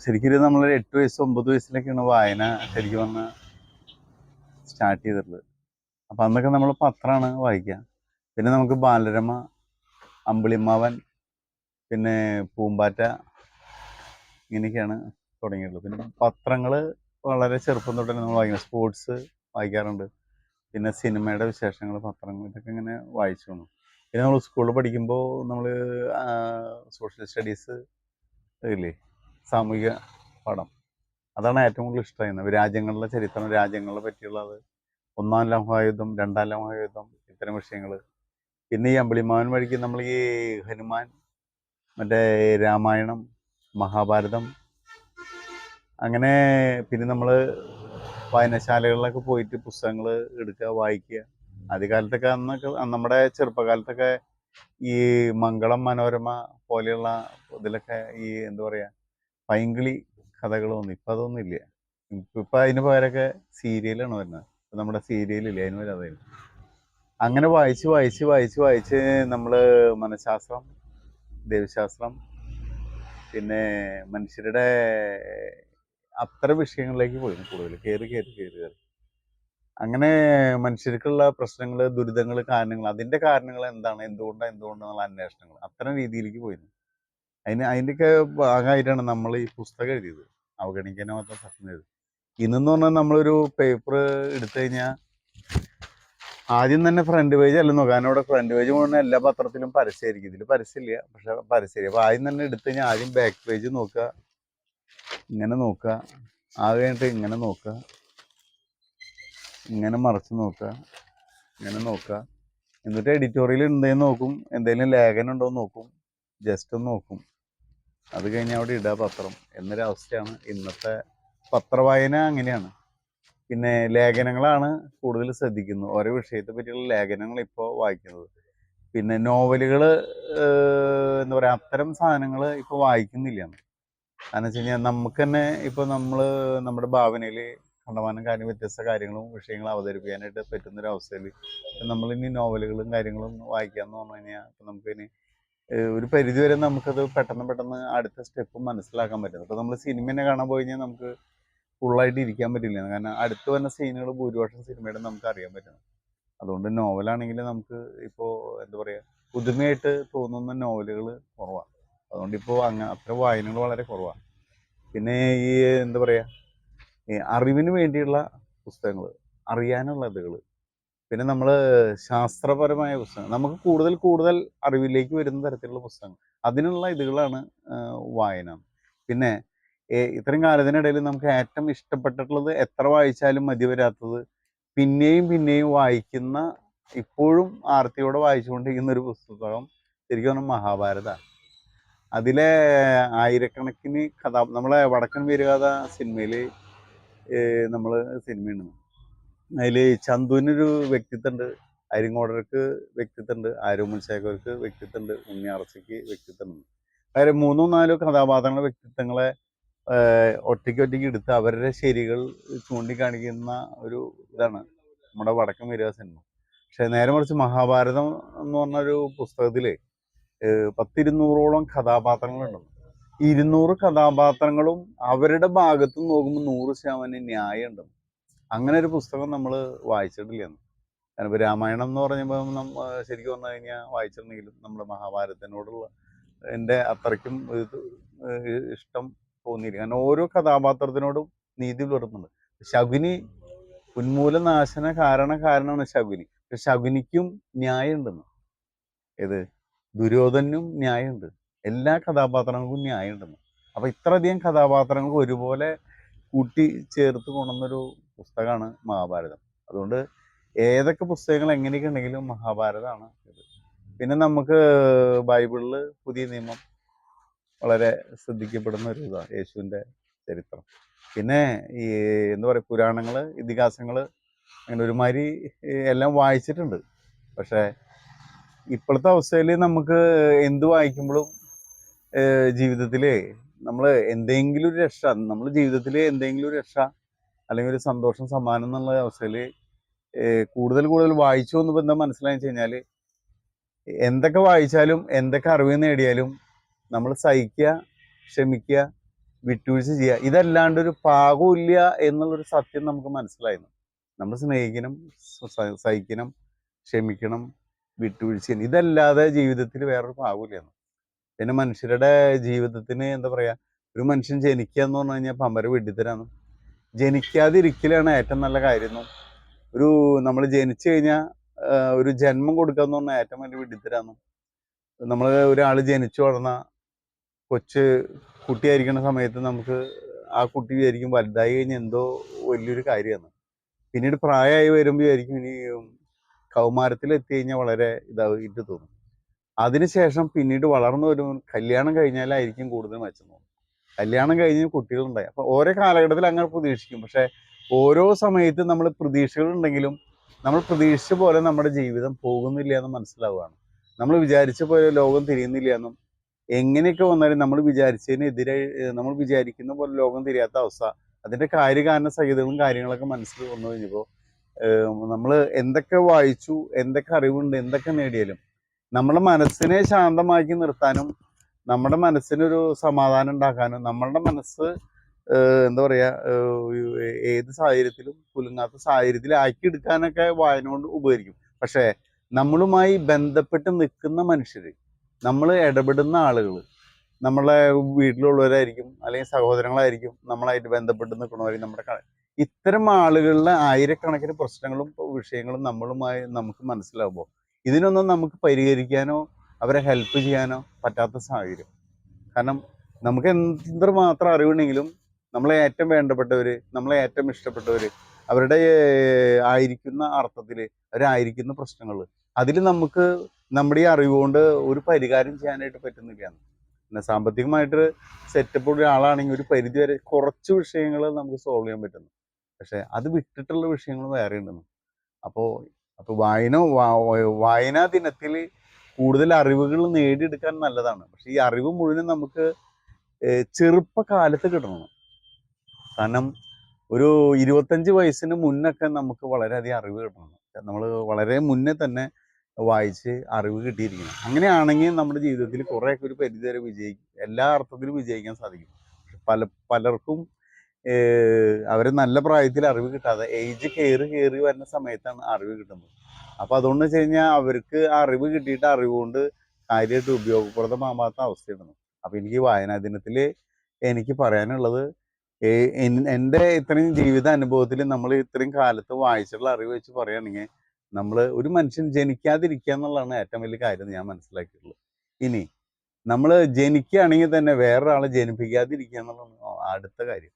ശരിക്കും നമ്മൾ 8 വയസ്സ് 9 വയസ്സിലൊക്കെയാണ് വായന ശരിക്കും പറഞ്ഞാൽ സ്റ്റാർട്ട് ചെയ്തിട്ടുള്ളത്. അപ്പം അന്നൊക്കെ നമ്മൾ പത്രമാണ് വായിക്കുക. പിന്നെ നമുക്ക് ബാലരമ, അമ്പിളിമാവൻ, പിന്നെ പൂമ്പാറ്റ, ഇങ്ങനെയൊക്കെയാണ് തുടങ്ങിയിട്ടുള്ളത്. പിന്നെ പത്രങ്ങൾ വളരെ ചെറുപ്പം തൊട്ട് നമ്മൾ വായിക്കുന്നത്. സ്പോർട്സ് വായിക്കാറുണ്ട്. പിന്നെ സിനിമയുടെ വിശേഷങ്ങൾ, പത്രങ്ങൾ, ഇതൊക്കെ ഇങ്ങനെ വായിച്ചു വന്നു. പിന്നെ നമ്മൾ സ്കൂളിൽ പഠിക്കുമ്പോൾ നമ്മൾ സോഷ്യൽ സ്റ്റഡീസ് ഇല്ലേ, സാമൂഹിക പാഠം, അതാണ് ഏറ്റവും കൂടുതൽ ഇഷ്ടമായിരുന്നത്. രാജ്യങ്ങളുടെ ചരിത്രം, രാജ്യങ്ങളെ പറ്റിയുള്ളത്, ഒന്നാം ലോകമഹായുദ്ധം, രണ്ടാം ലോകമഹായുദ്ധം, ഇത്തരം വിഷയങ്ങൾ. പിന്നെ ഈ അമ്പിളിമാവൻ വഴിക്ക് നമ്മൾ ഈ ഹനുമാൻ, മറ്റേ രാമായണം, മഹാഭാരതം, അങ്ങനെ പിന്നെ നമ്മൾ വായനശാലകളിലൊക്കെ പോയിട്ട് പുസ്തകങ്ങൾ എടുക്കുക, വായിക്കുക. ആദ്യകാലത്തൊക്കെ അന്നൊക്കെ നമ്മുടെ ചെറുപ്പകാലത്തൊക്കെ ഈ മംഗളം മനോരമ പോലെയുള്ള ഇതിലൊക്കെ ഈ എന്താ പറയുക, പൈങ്കിളി കഥകൾ വന്നു. ഇപ്പം അതൊന്നും ഇല്ല. ഇപ്പം അതിന് പകരമൊക്കെ സീരിയലാണ് വരുന്നത്. ഇപ്പം നമ്മുടെ സീരിയലില്ലേ, അതിന് പകരം അതായിരുന്നു. അങ്ങനെ വായിച്ച് വായിച്ച് വായിച്ച് വായിച്ച് നമ്മൾ മനഃശാസ്ത്രം, ദൈവശാസ്ത്രം, പിന്നെ മനുഷ്യരുടെ അത്തരം വിഷയങ്ങളിലേക്ക് പോയിരുന്നു കൂടുതൽ കയറി കയറി കയറി കയറി. അങ്ങനെ മനുഷ്യർക്കുള്ള പ്രശ്നങ്ങൾ, ദുരിതങ്ങൾ, കാരണങ്ങൾ, അതിൻ്റെ കാരണങ്ങൾ എന്താണ്, എന്തുകൊണ്ടെന്നുള്ള അന്വേഷണങ്ങൾ, അത്തരം രീതിയിലേക്ക് പോയിരുന്നു. അതിൻ്റെയൊക്കെ ഭാഗമായിട്ടാണ് നമ്മൾ ഈ പുസ്തകം എഴുതിയത്, അവഗണിക്കാനാവാത്ത പ്രശ്നം എഴുതി. ഇന്നെന്ന് പറഞ്ഞാൽ നമ്മളൊരു പേപ്പർ എടുത്തു കഴിഞ്ഞാൽ ആദ്യം തന്നെ ഫ്രണ്ട് പേജ് അല്ല നോക്കുക. കാരണം ഇവിടെ ഫ്രണ്ട് പേജ് മുഴുവൻ എല്ലാ പത്രത്തിലും പരസ്യമായിരിക്കും. ഇതിൽ പരസ്യമില്ല, പക്ഷെ പരസ്യമില്ല. അപ്പോൾ ആദ്യം തന്നെ എടുത്തു കഴിഞ്ഞാൽ ആദ്യം ബാക്ക് പേജ് നോക്കുക, ഇങ്ങനെ നോക്കുക, അത് കഴിഞ്ഞിട്ട് ഇങ്ങനെ നോക്കുക, ഇങ്ങനെ മറച്ച് നോക്കുക, ഇങ്ങനെ നോക്കുക, എന്നിട്ട് എഡിറ്റോറിയൽ ഉണ്ടെന്ന് നോക്കും, എന്തെങ്കിലും ലേഖനം ഉണ്ടോ എന്ന് നോക്കും, ജസ്റ്റ് ഒന്ന് നോക്കും. അത് കഴിഞ്ഞ് അവിടെ ഇടുക പത്രം എന്നൊരവസ്ഥയാണ് ഇന്നത്തെ പത്രവായന. അങ്ങനെയാണ്. പിന്നെ ലേഖനങ്ങളാണ് കൂടുതൽ ശ്രദ്ധിക്കുന്നത്, ഓരോ വിഷയത്തെ പറ്റിയുള്ള ലേഖനങ്ങൾ ഇപ്പോൾ വായിക്കുന്നത്. പിന്നെ നോവലുകൾ, എന്താ പറയുക, അത്തരം സാധനങ്ങൾ ഇപ്പോൾ വായിക്കുന്നില്ല. കാരണം വെച്ച് കഴിഞ്ഞാൽ നമുക്ക് തന്നെ ഇപ്പോൾ നമ്മൾ നമ്മുടെ ഭാവനയിൽ കണ്ടമാനം കാര്യം, വ്യത്യസ്ത കാര്യങ്ങളും വിഷയങ്ങളും അവതരിപ്പിക്കാനായിട്ട് പറ്റുന്നൊരവസ്ഥയിൽ നമ്മളിനി നോവലുകളും കാര്യങ്ങളും വായിക്കാമെന്ന് പറഞ്ഞു കഴിഞ്ഞാൽ നമുക്കിനി ഒരു പരിധിവരെ നമുക്കത് പെട്ടെന്ന് അടുത്ത സ്റ്റെപ്പ് മനസ്സിലാക്കാൻ പറ്റുന്നത്. ഇപ്പോൾ നമ്മൾ സിനിമയെ കാണാൻ പോയി കഴിഞ്ഞാൽ നമുക്ക് ഫുള്ളായിട്ട് ഇരിക്കാൻ പറ്റില്ല. കാരണം അടുത്ത് വന്ന സീനുകൾ ഭൂരിപക്ഷം സിനിമയുടെ നമുക്ക് അറിയാൻ പറ്റണം. അതുകൊണ്ട് നോവലാണെങ്കിൽ നമുക്ക് ഇപ്പോൾ എന്താ പറയുക, പുതുമയായിട്ട് തോന്നുന്ന നോവലുകൾ കുറവാണ്. അതുകൊണ്ട് ഇപ്പോൾ അത്ര വായനകൾ വളരെ കുറവാണ്. പിന്നെ ഈ എന്താ പറയുക, ഈ അറിവിന് വേണ്ടിയുള്ള പുസ്തകങ്ങൾ, അറിയാനുള്ള ഇതുകൾ, പിന്നെ നമ്മൾ ശാസ്ത്രപരമായ പുസ്തകങ്ങൾ, നമുക്ക് കൂടുതൽ അറിവിലേക്ക് വരുന്ന തരത്തിലുള്ള പുസ്തകങ്ങൾ, അതിനുള്ള ഇതുകളാണ് വായന. പിന്നെ ഇത്രയും കാലത്തിനിടയിൽ നമുക്ക് ഏറ്റവും ഇഷ്ടപ്പെട്ടിട്ടുള്ളത്, എത്ര വായിച്ചാലും മതി വരാത്തത്, പിന്നെയും പിന്നെയും വായിക്കുന്ന, ഇപ്പോഴും ആർത്തിയോടെ വായിച്ചുകൊണ്ടിരിക്കുന്ന ഒരു പുസ്തകം ശരിക്കും പറഞ്ഞാൽ മഹാഭാരതമാണ്. അതിലെ ആയിരക്കണക്കിന് നമ്മളെ വടക്കൻ വീരഗാഥ സിനിമയിൽ നമ്മൾ സിനിമയാണ്. അതിൽ ചന്തുവിനൊരു വ്യക്തിത്വമുണ്ട്, അരിങ്ങോടർക്ക് വ്യക്തിത്വമുണ്ട്, ആരോമൽ ശേഖർക്ക് വ്യക്തിത്വമുണ്ട്, ഉണ്ണിയാർച്ചയ്ക്ക് വ്യക്തിത്വമുണ്ട്. അതായത് 3-4 കഥാപാത്രങ്ങളുടെ വ്യക്തിത്വങ്ങളെ ഒറ്റയ്ക്ക് എടുത്ത് അവരുടെ ശരികൾ ചൂണ്ടിക്കാണിക്കുന്ന ഒരു ഇതാണ് നമ്മുടെ വടക്കൻ വീരഗാഥ സിനിമ. പക്ഷെ നേരെ മറിച്ച് മഹാഭാരതം എന്ന് പറഞ്ഞൊരു പുസ്തകത്തിൽ 10-200ഓളം കഥാപാത്രങ്ങളുണ്ട്. 200 കഥാപാത്രങ്ങളും അവരുടെ ഭാഗത്ത് നോക്കുമ്പോൾ 100% ന്യായം ഉണ്ട്. അങ്ങനെ ഒരു പുസ്തകം നമ്മൾ വായിച്ചിട്ടില്ല. കാരണം ഇപ്പോൾ രാമായണം എന്ന് പറയുമ്പോൾ ശരിക്കും പറഞ്ഞു കഴിഞ്ഞാൽ വായിച്ചിട്ടുണ്ടെങ്കിലും നമ്മുടെ മഹാഭാരതത്തിനോടുള്ള എൻ്റെ അത്രയ്ക്കും ഇഷ്ടം തോന്നിയില്ല. കാരണം ഓരോ കഥാപാത്രത്തിനോടും നീതി പുലർത്തുന്നുണ്ട്. ശകുനി ഉന്മൂലനാശന കാരണമാണ് ശകുനി. പക്ഷെ ശകുനിക്കും ന്യായം ഉണ്ടെന്ന്. ഏത് ദുര്യോധനും ന്യായമുണ്ട്. എല്ലാ കഥാപാത്രങ്ങൾക്കും ന്യായം ഉണ്ടെന്ന്. അപ്പോൾ ഇത്രയധികം കഥാപാത്രങ്ങൾക്ക് ഒരുപോലെ കൂട്ടി ചേർത്ത് കൊണ്ടുവന്നൊരു പുസ്തകമാണ് മഹാഭാരതം. അതുകൊണ്ട് ഏതൊക്കെ പുസ്തകങ്ങൾ എങ്ങനെയൊക്കെ ഉണ്ടെങ്കിലും മഹാഭാരതമാണ് ഇത്. പിന്നെ നമുക്ക് ബൈബിളിൽ പുതിയ നിയമം വളരെ ശ്രദ്ധിക്കപ്പെടുന്ന ഒരു ഇതാണ്, യേശുവിൻ്റെ ചരിത്രം. പിന്നെ ഈ എന്താ പറയുക, പുരാണങ്ങൾ, ഇതിഹാസങ്ങൾ, അങ്ങനെ ഒരുമാതിരി എല്ലാം വായിച്ചിട്ടുണ്ട്. പക്ഷേ ഇപ്പോഴത്തെ അവസ്ഥയിൽ നമുക്ക് എന്ത് വായിക്കുമ്പോഴും ജീവിതത്തിൽ നമ്മൾ എന്തെങ്കിലും ഒരു രക്ഷ, നമ്മൾ ജീവിതത്തിൽ എന്തെങ്കിലും ഒരു രക്ഷ അല്ലെങ്കിൽ ഒരു സന്തോഷം, സമ്മാനം എന്നുള്ള അവസ്ഥയിൽ കൂടുതൽ വായിച്ചു എന്ന് എന്താ മനസ്സിലായെന്ന് വെച്ച് കഴിഞ്ഞാൽ, എന്തൊക്കെ വായിച്ചാലും എന്തൊക്കെ അറിവ് നേടിയാലും നമ്മൾ സഹിക്കുക, ക്ഷമിക്കുക, വിട്ടുവീഴ്ച ചെയ്യുക, ഇതല്ലാണ്ട് ഒരു പാകമില്ല എന്നുള്ളൊരു സത്യം നമുക്ക് മനസ്സിലായിരുന്നു. നമ്മൾ സ്നേഹിക്കണം, സഹിക്കണം, ക്ഷമിക്കണം, വിട്ടുവീഴ്ച ചെയ്യണം. ഇതല്ലാതെ ജീവിതത്തിൽ വേറൊരു പാകമില്ല. പിന്നെ മനുഷ്യരുടെ ജീവിതത്തിന് എന്താ പറയാ, ഒരു മനുഷ്യൻ ജനിക്കുക എന്ന് പറഞ്ഞു കഴിഞ്ഞാൽ പമ്പര വെട്ടിത്തരാന്ന്. ജനിക്കാതിരിക്കലാണ് ഏറ്റവും നല്ല കാര്യം. ഒരു നമ്മൾ ജനിച്ചു കഴിഞ്ഞാൽ ഒരു ജന്മം കൊടുക്കുക എന്ന് പറഞ്ഞാൽ ഏറ്റവും വലിയ വെട്ടിത്തരാന്ന്. നമ്മൾ ഒരാൾ ജനിച്ചു വളർന്ന കൊച്ച് കുട്ടിയായിരിക്കുന്ന സമയത്ത് നമുക്ക് ആ കുട്ടി വിചാരിക്കും വലുതായി കഴിഞ്ഞാൽ എന്തോ വലിയൊരു കാര്യമാണ്. പിന്നീട് പ്രായമായി വരുമ്പോൾ വിചാരിക്കും ഇനി കൗമാരത്തിൽ എത്തി കഴിഞ്ഞാൽ വളരെ ഇതായിട്ട് തോന്നും. അതിനുശേഷം പിന്നീട് വളർന്നു വരുമ്പോൾ കല്യാണം കഴിഞ്ഞാലായിരിക്കും കൂടുതൽ മെച്ചം തോന്നും. കല്യാണം കഴിഞ്ഞ് കുട്ടികളുണ്ടായി. അപ്പോൾ ഓരോ കാലഘട്ടത്തിൽ അങ്ങനെ പ്രതീക്ഷിക്കും. പക്ഷേ ഓരോ സമയത്തും നമ്മൾ പ്രതീക്ഷകളുണ്ടെങ്കിലും നമ്മൾ പ്രതീക്ഷിച്ച പോലെ നമ്മുടെ ജീവിതം പോകുന്നില്ല എന്ന് മനസ്സിലാവുകയാണ്. നമ്മൾ വിചാരിച്ച പോലെ ലോകം തിരിയുന്നില്ല എന്നും എങ്ങനെയൊക്കെ വന്നാലും നമ്മൾ വിചാരിച്ചതിനെതിരെ നമ്മൾ വിചാരിക്കുന്ന പോലെ ലോകം തിരിയാത്ത അവസ്ഥ, അതിൻ്റെ കാര്യകാരണ സഹിതങ്ങളും കാര്യങ്ങളൊക്കെ മനസ്സിൽ വന്നു കഴിഞ്ഞപ്പോൾ നമ്മൾ എന്തൊക്കെ വായിച്ചു, എന്തൊക്കെ അറിവുണ്ട്, എന്തൊക്കെ നേടിയാലും നമ്മുടെ മനസ്സിനെ ശാന്തമാക്കി നിർത്താനും നമ്മുടെ മനസ്സിനൊരു സമാധാനം ഉണ്ടാക്കാനും നമ്മളുടെ മനസ്സ് എന്താ പറയുക, ഏത് സാഹചര്യത്തിലും കുലുങ്ങാത്ത സാഹചര്യത്തിൽ ആക്കിയെടുക്കാനൊക്കെ വായന കൊണ്ട് ഉപകരിക്കും. പക്ഷേ നമ്മളുമായി ബന്ധപ്പെട്ട് നിൽക്കുന്ന മനുഷ്യർ, നമ്മൾ ഇടപെടുന്ന ആളുകൾ, നമ്മളെ വീട്ടിലുള്ളവരായിരിക്കും, അല്ലെങ്കിൽ സഹോദരങ്ങളായിരിക്കും, നമ്മളായിട്ട് ബന്ധപ്പെട്ട് നിൽക്കുന്നവരായിരിക്കും, ഇത്തരം ആളുകളിലെ ആയിരക്കണക്കിന് പ്രശ്നങ്ങളും വിഷയങ്ങളും നമുക്ക് മനസ്സിലാവുമ്പോൾ ഇതിനൊന്നും നമുക്ക് പരിഹരിക്കാനോ അവരെ ഹെൽപ്പ് ചെയ്യാനോ പറ്റാത്ത സാഹചര്യം. കാരണം നമുക്ക് എന്തുമാത്രം അറിവുണ്ടെങ്കിലും നമ്മളെ ഏറ്റവും വേണ്ടപ്പെട്ടവർ, നമ്മളെ ഏറ്റവും ഇഷ്ടപ്പെട്ടവർ, അവരുടെ ആയിരിക്കുന്ന അർത്ഥത്തിൽ അവരായിരിക്കുന്ന പ്രശ്നങ്ങൾ, അതിൽ നമുക്ക് നമ്മുടെ ഈ അറിവുകൊണ്ട് ഒരു പരിഹാരം ചെയ്യാനായിട്ട് പറ്റുന്നില്ല. പിന്നെ സാമ്പത്തികമായിട്ട് സെറ്റപ്പ് ഉള്ള ആളാണെങ്കിൽ ഒരു പരിധി വരെ കുറച്ച് വിഷയങ്ങൾ നമുക്ക് സോൾവ് ചെയ്യാൻ പറ്റുന്നു. പക്ഷെ അത് വിട്ടിട്ടുള്ള വിഷയങ്ങൾ വേറെ ഉണ്ടെന്ന്. അപ്പോൾ വായനാ ദിനത്തിൽ കൂടുതൽ അറിവുകൾ നേടിയെടുക്കാൻ നല്ലതാണ്. പക്ഷെ ഈ അറിവ് മുഴുവൻ നമുക്ക് ചെറുപ്പകാലത്ത് കിട്ടണം. കാരണം ഒരു 25 വയസ്സിന് മുന്നൊക്കെ നമുക്ക് വളരെയധികം അറിവ് കിട്ടണം. നമ്മൾ വളരെ മുന്നേ തന്നെ വായിച്ച് അറിവ് കിട്ടിയിരിക്കണം. അങ്ങനെയാണെങ്കിൽ നമ്മുടെ ജീവിതത്തിൽ കുറേയൊക്കെ ഒരു പരിധി വരെ വിജയിക്കും, എല്ലാ അർത്ഥത്തിലും വിജയിക്കാൻ സാധിക്കും. പലർക്കും അവർ നല്ല പ്രായത്തിൽ അറിവ് കിട്ടാതെ ഏജ് കയറി വരുന്ന സമയത്താണ് അറിവ് കിട്ടുന്നത്. അപ്പോൾ അതുകൊണ്ട് വെച്ച് കഴിഞ്ഞാൽ അവർക്ക് ആ അറിവ് കിട്ടിയിട്ട് അറിവ് കൊണ്ട് കാര്യമായിട്ട് ഉപയോഗപ്രദമാകാത്ത അവസ്ഥയാണ്. അപ്പോൾ എനിക്ക് വായനാ ദിനത്തിൽ എനിക്ക് പറയാനുള്ളത്, എൻ്റെ ഇത്രയും ജീവിത അനുഭവത്തിൽ നമ്മൾ ഇത്രയും കാലത്ത് വായിച്ചിട്ടുള്ള അറിവ് വെച്ച് പറയുകയാണെങ്കിൽ നമ്മൾ ഒരു മനുഷ്യൻ ജനിക്കാതിരിക്കുക എന്നുള്ളതാണ് ഏറ്റവും വലിയ കാര്യം ഞാൻ മനസ്സിലാക്കിയിട്ടുള്ളത്. ഇനി നമ്മൾ ജനിക്കുകയാണെങ്കിൽ തന്നെ വേറൊരാളെ ജനിപ്പിക്കാതിരിക്കുക എന്നുള്ളതാണ് അടുത്ത കാര്യം.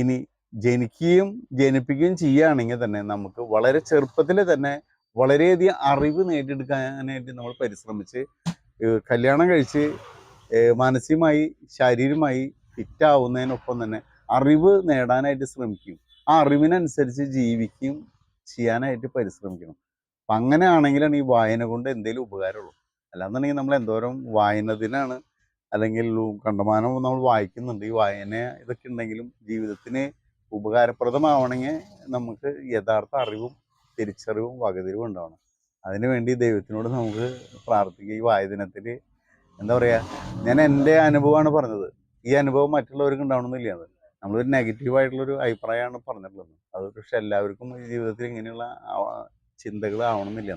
ഇനി ജനിപ്പിക്കുകയും ചെയ്യുകയാണെങ്കിൽ തന്നെ നമുക്ക് വളരെ ചെറുപ്പത്തിൽ തന്നെ വളരെയധികം അറിവ് നേടിയെടുക്കാനായിട്ട് നമ്മൾ പരിശ്രമിച്ച് കല്യാണം കഴിച്ച് മാനസികമായി ശാരീരികമായി ഫിറ്റാവുന്നതിനൊപ്പം തന്നെ അറിവ് നേടാനായിട്ട് ശ്രമിക്കും. ആ അറിവിനനുസരിച്ച് ജീവിക്കുകയും ചെയ്യാനായിട്ട് പരിശ്രമിക്കണം. അപ്പം അങ്ങനെയാണെങ്കിലാണ് ഈ വായന കൊണ്ട് എന്തെങ്കിലും ഉപകാരമുള്ളൂ. അല്ലാന്നുണ്ടെങ്കിൽ നമ്മൾ എന്തോരം വായന ദിനാണ്, അല്ലെങ്കിൽ കണ്ടമാനം നമ്മൾ വായിക്കുന്നുണ്ട്. ഈ വായന ഇതൊക്കെ ഉണ്ടെങ്കിലും ജീവിതത്തിന് ഉപകാരപ്രദമാവണമെങ്കിൽ നമുക്ക് യഥാർത്ഥ അറിവും തിരിച്ചറിവും വകതിരിവും ഉണ്ടാവണം. അതിനുവേണ്ടി ദൈവത്തിനോട് നമുക്ക് പ്രാർത്ഥിക്കുക. ഈ വായദിനത്തിൽ എന്താ പറയുക, ഞാൻ എൻ്റെ അനുഭവമാണ് പറഞ്ഞത്. ഈ അനുഭവം മറ്റുള്ളവർക്ക് ഉണ്ടാവണമെന്നില്ല. അത് നമ്മളൊരു നെഗറ്റീവായിട്ടുള്ളൊരു അഭിപ്രായമാണ് പറഞ്ഞിട്ടുള്ളത്. അത് പക്ഷെ എല്ലാവർക്കും ഈ ജീവിതത്തിൽ ഇങ്ങനെയുള്ള ചിന്തകളാവണമെന്നില്ല.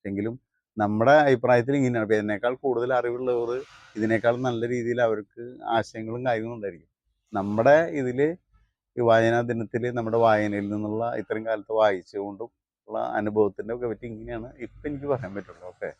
എങ്കിലും നമ്മുടെ അഭിപ്രായത്തിൽ ഇങ്ങനെയാണ്. അപ്പോൾ ഇതിനേക്കാൾ കൂടുതൽ അറിവുള്ളവർ ഇതിനേക്കാൾ നല്ല രീതിയിൽ അവർക്ക് ആശയങ്ങളും കാര്യങ്ങളും ഉണ്ടായിരിക്കും. നമ്മുടെ ഇതിൽ ഈ വായനാ ദിനത്തിൽ നമ്മുടെ വായനയിൽ നിന്നുള്ള ഇത്രയും കാലത്ത് വായിച്ചുകൊണ്ടും ഉള്ള അനുഭവത്തിൻ്റെ ഒക്കെ പറ്റി ഇങ്ങനെയാണ് ഇപ്പം എനിക്ക് പറയാൻ പറ്റുള്ളൂ. ഓക്കെ.